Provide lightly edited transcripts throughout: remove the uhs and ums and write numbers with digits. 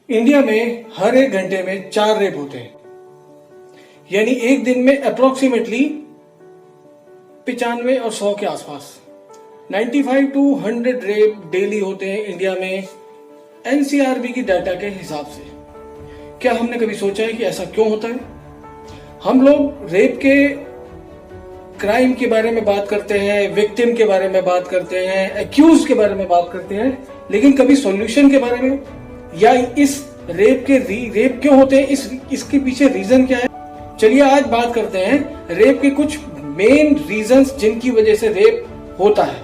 India में हर एक घंटे में 4 रेप होते हैं, यानी एक दिन में अप्रोक्सीमेटली 95 और 100 के आसपास 95 टू 100 रेप डेली होते हैं इंडिया में, एनसीआरबी की डाटा के हिसाब से। क्या हमने कभी सोचा है कि ऐसा क्यों होता है? हम लोग रेप के क्राइम के बारे में बात करते हैं, विक्टिम के बारे में बात करते हैं, एक्यूज के बारे में बात करते हैं, लेकिन कभी सॉल्यूशन के बारे में या इस रेप क्यों होते हैं, इसके पीछे रीजन क्या है। चलिए आज बात करते हैं रेप के कुछ मेन रीजंस जिनकी वजह से रेप होता है।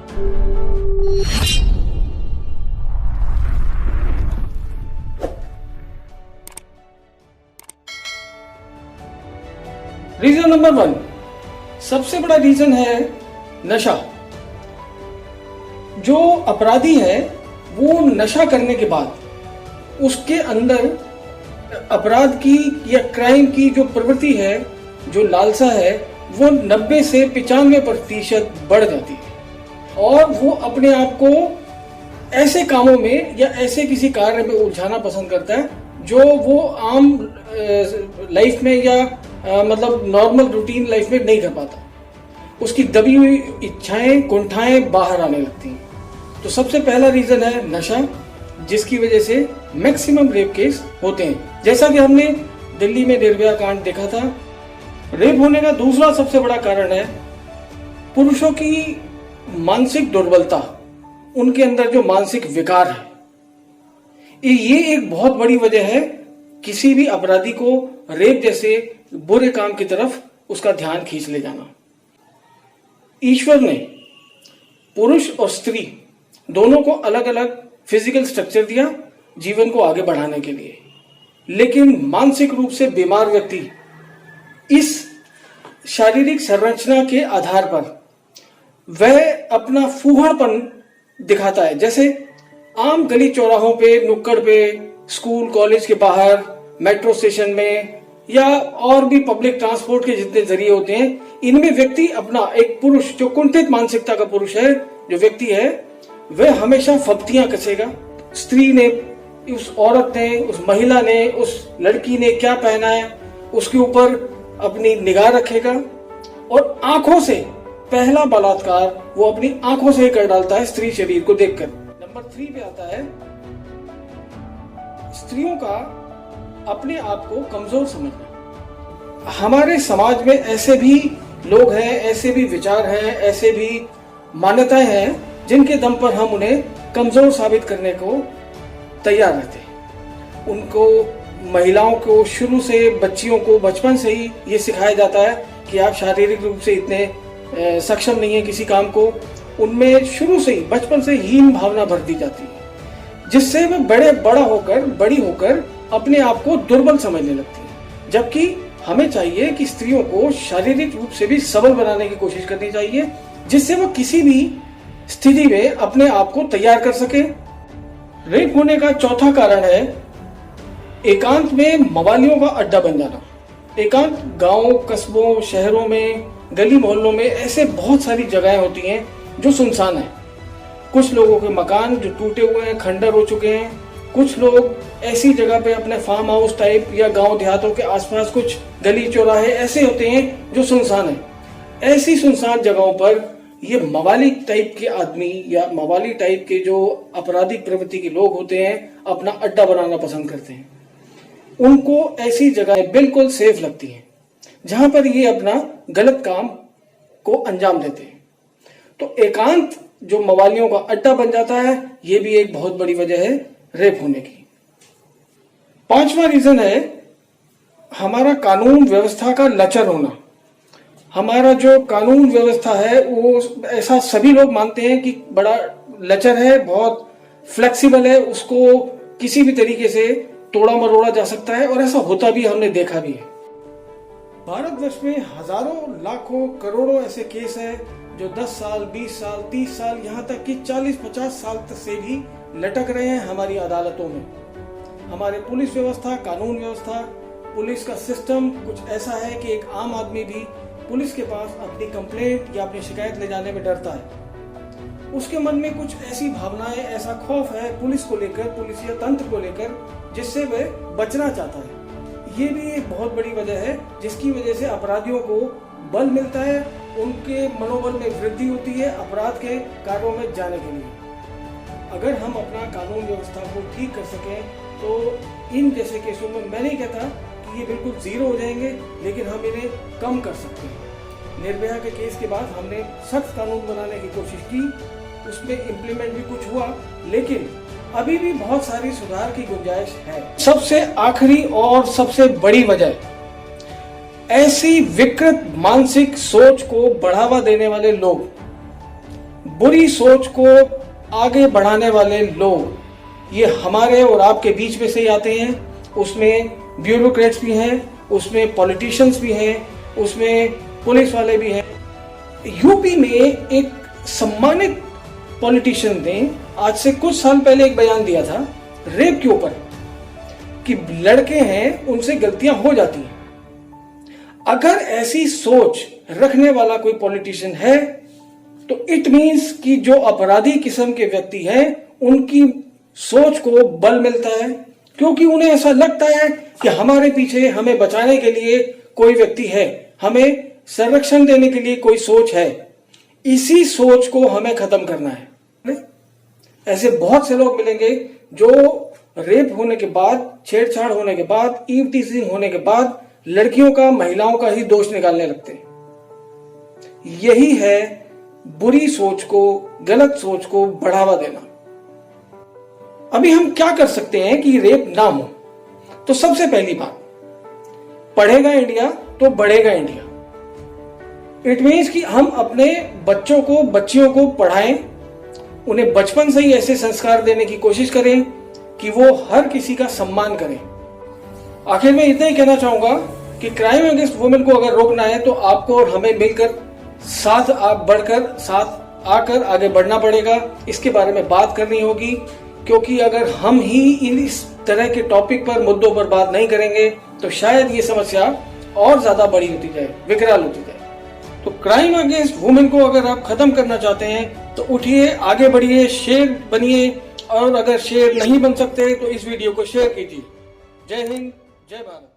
रीजन नंबर 1, सबसे बड़ा रीजन है नशा। जो अपराधी है वो नशा करने के बाद उसके अंदर अपराध की या क्राइम की जो प्रवृत्ति है, जो लालसा है, वो 90 से 95% बढ़ जाती है और वो अपने आप को ऐसे कामों में या ऐसे किसी कार्य में उलझाना पसंद करता है जो वो आम लाइफ में या मतलब नॉर्मल रूटीन लाइफ में नहीं कर पाता। उसकी दबी हुई इच्छाएं, कुंठाएं बाहर आने लगती हैं। तो सबसे पहला रीजन है नशा, जिसकी वजह से मैक्सिमम रेप केस होते हैं। जैसा कि हमने दिल्ली में निर्भया कांड देखा था। रेप होने का दूसरा सबसे बड़ा कारण है पुरुषों की मानसिक दुर्बलता, उनके अंदर जो मानसिक विकार है। ये एक बहुत बड़ी वजह है किसी भी अपराधी को रेप जैसे बुरे काम की तरफ उसका ध्यान खींच ले जाना। ईश्वर ने पुरुष और स्त्री दोनों को अलग अलग फिजिकल स्ट्रक्चर दिया जीवन को आगे बढ़ाने के लिए, लेकिन मानसिक रूप से बीमार व्यक्ति इस शारीरिक संरचना के आधार पर वह अपना फूहड़पन दिखाता है। जैसे आम गली चौराहों पे, नुक्कड़ पे, स्कूल कॉलेज के बाहर, मेट्रो स्टेशन में या और भी पब्लिक ट्रांसपोर्ट के जितने जरिए होते हैं, इनमें व्यक्ति अपना, एक पुरुष जो कुंठित मानसिकता का पुरुष है, जो व्यक्ति है, वह हमेशा फब्तियां कसेगा। स्त्री ने, उस औरत ने, उस महिला ने, उस लड़की ने क्या पहना है उसके ऊपर अपनी निगाह रखेगा और आंखों से पहला बलात्कार वो अपनी आंखों से ही कर डालता है स्त्री शरीर को देखकर। नंबर 3 पे आता है स्त्रियों का अपने आप को कमजोर समझना। हमारे समाज में ऐसे भी लोग हैं, ऐसे भी विचार हैं, ऐसे भी मान्यताएं हैं जिनके दम पर हम उन्हें कमजोर साबित करने को तैयार रहते हैं। उनको, महिलाओं को शुरू से, बच्चियों को बचपन से ही ये सिखाया जाता है कि आप शारीरिक रूप से इतने सक्षम नहीं है किसी काम को। उनमें शुरू से ही, बचपन से हीन भावना भर दी जाती है, जिससे वे बड़ी होकर अपने आप को दुर्बल समझने लगती है। जबकि हमें चाहिए कि स्त्रियों को शारीरिक रूप से भी सबल बनाने की कोशिश करनी चाहिए, जिससे वो किसी भी स्थिति में अपने आप को तैयार कर सके। रेप होने का चौथा कारण है एकांत में मवालियों का अड्डा बन जाना। एकांत गांव, कस्बों, शहरों में, गली मोहल्लों में ऐसे बहुत सारी जगहें होती हैं जो सुनसान है। कुछ लोगों के मकान जो टूटे हुए हैं, खंडर हो चुके हैं। कुछ लोग ऐसी जगह पे अपने फार्म हाउस टाइप या गांव देहातों के आसपास कुछ गली चौराहे ऐसे होते हैं जो सुनसान है। ऐसी सुनसान जगहों पर ये मवाली टाइप के आदमी या मवाली टाइप के जो आपराधिक प्रवृत्ति के लोग होते हैं अपना अड्डा बनाना पसंद करते हैं। उनको ऐसी जगह बिल्कुल सेफ लगती हैं जहां पर ये अपना गलत काम को अंजाम देते हैं। तो एकांत जो मवालियों का अड्डा बन जाता है, ये भी एक बहुत बड़ी वजह है रेप होने की। 5वां रीजन है हमारा कानून व्यवस्था का लचर होना। हमारा जो कानून व्यवस्था है वो, ऐसा सभी लोग मानते हैं कि बड़ा लचर है, बहुत फ्लेक्सिबल है, उसको किसी भी तरीके से तोड़ा मरोड़ा जा सकता है, और ऐसा होता भी, हमने देखा भी है। भारतवर्ष में हजारों, लाखों, करोड़ों ऐसे केस हैं जो 10 साल, 20 साल, 30 साल, यहाँ तक कि 40-50 साल तक से भी लटक रहे हैं हमारी अदालतों में। हमारे पुलिस व्यवस्था, कानून व्यवस्था, पुलिस का सिस्टम कुछ ऐसा है कि एक आम आदमी भी पुलिस के पास अपनी कंप्लेंट या अपनी शिकायत ले जाने में डरता है। उसके मन में कुछ ऐसी भावनाएं, ऐसा खौफ है पुलिस को लेकर, पुलिसिया तंत्र को लेकर, जिससे वह बचना चाहता है। ये भी एक बहुत बड़ी वजह है जिसकी वजह से अपराधियों को बल मिलता है, उनके मनोबल में वृद्धि होती है अपराध के कार्यों में जाने के लिए। अगर हम अपना कानून व्यवस्था को ठीक कर सकें तो इन जैसे केसों में, मैं नहीं कहता कि ये बिल्कुल जीरो हो जाएंगे, लेकिन हम इन्हें कम कर सकते हैं। निर्भया के केस के बाद हमने सख्त कानून बनाने की कोशिश की, उसमें इम्प्लीमेंट भी कुछ हुआ, लेकिन अभी भी बहुत सारी सुधार की गुंजाइश है। सबसे आखिरी और सबसे बड़ी वजह, ऐसी विकृत मानसिक सोच को बढ़ावा देने वाले लोग, बुरी सोच को आगे बढ़ाने वाले लोग, ये हमारे और आपके बीच में से ही आते हैं। उसमें ब्यूरोक्रेट्स भी हैं, उसमें पॉलिटिशियंस भी हैं, उसमें पुलिस वाले भी हैं। यूपी में एक सम्मानित पॉलिटिशियन ने आज से कुछ साल पहले एक बयान दिया था रेप के ऊपर, कि लड़के हैं उनसे गलतियां हो जाती हैं। अगर ऐसी सोच रखने वाला कोई पॉलिटिशियन है तो इट मीन्स कि जो अपराधी किस्म के व्यक्ति हैं उनकी सोच को बल मिलता है, क्योंकि उन्हें ऐसा लगता है कि हमारे पीछे हमें बचाने के लिए कोई व्यक्ति है, हमें संरक्षण देने के लिए कोई सोच है। इसी सोच को हमें खत्म करना है। ऐसे बहुत से लोग मिलेंगे जो रेप होने के बाद, छेड़छाड़ होने के बाद, ईव टीजिंग होने के बाद लड़कियों का, महिलाओं का ही दोष निकालने लगते हैं। यही है बुरी सोच को, गलत सोच को बढ़ावा देना। अभी हम क्या कर सकते हैं कि रेप ना हो? तो सबसे पहली बात, पढ़ेगा इंडिया तो बढ़ेगा इंडिया। इट मीन्स कि हम अपने बच्चों को, बच्चियों को पढ़ाएं, उन्हें बचपन से ही ऐसे संस्कार देने की कोशिश करें कि वो हर किसी का सम्मान करें। आखिर में इतना ही कहना चाहूंगा कि क्राइम अगेंस्ट वुमेन को अगर रोकना है तो आपको और हमें मिलकर साथ आकर आगे बढ़ना पड़ेगा। इसके बारे में बात करनी होगी, क्योंकि अगर हम ही इस तरह के टॉपिक पर, मुद्दों पर बात नहीं करेंगे तो शायद ये समस्या और ज्यादा बड़ी होती जाए, विकराल होती जाए। तो क्राइम अगेंस्ट वुमेन को अगर आप खत्म करना चाहते हैं तो उठिए, आगे बढ़िए, शेर बनिए, और अगर शेर नहीं बन सकते तो इस वीडियो को शेयर कीजिए। जय हिंद, जय भारत।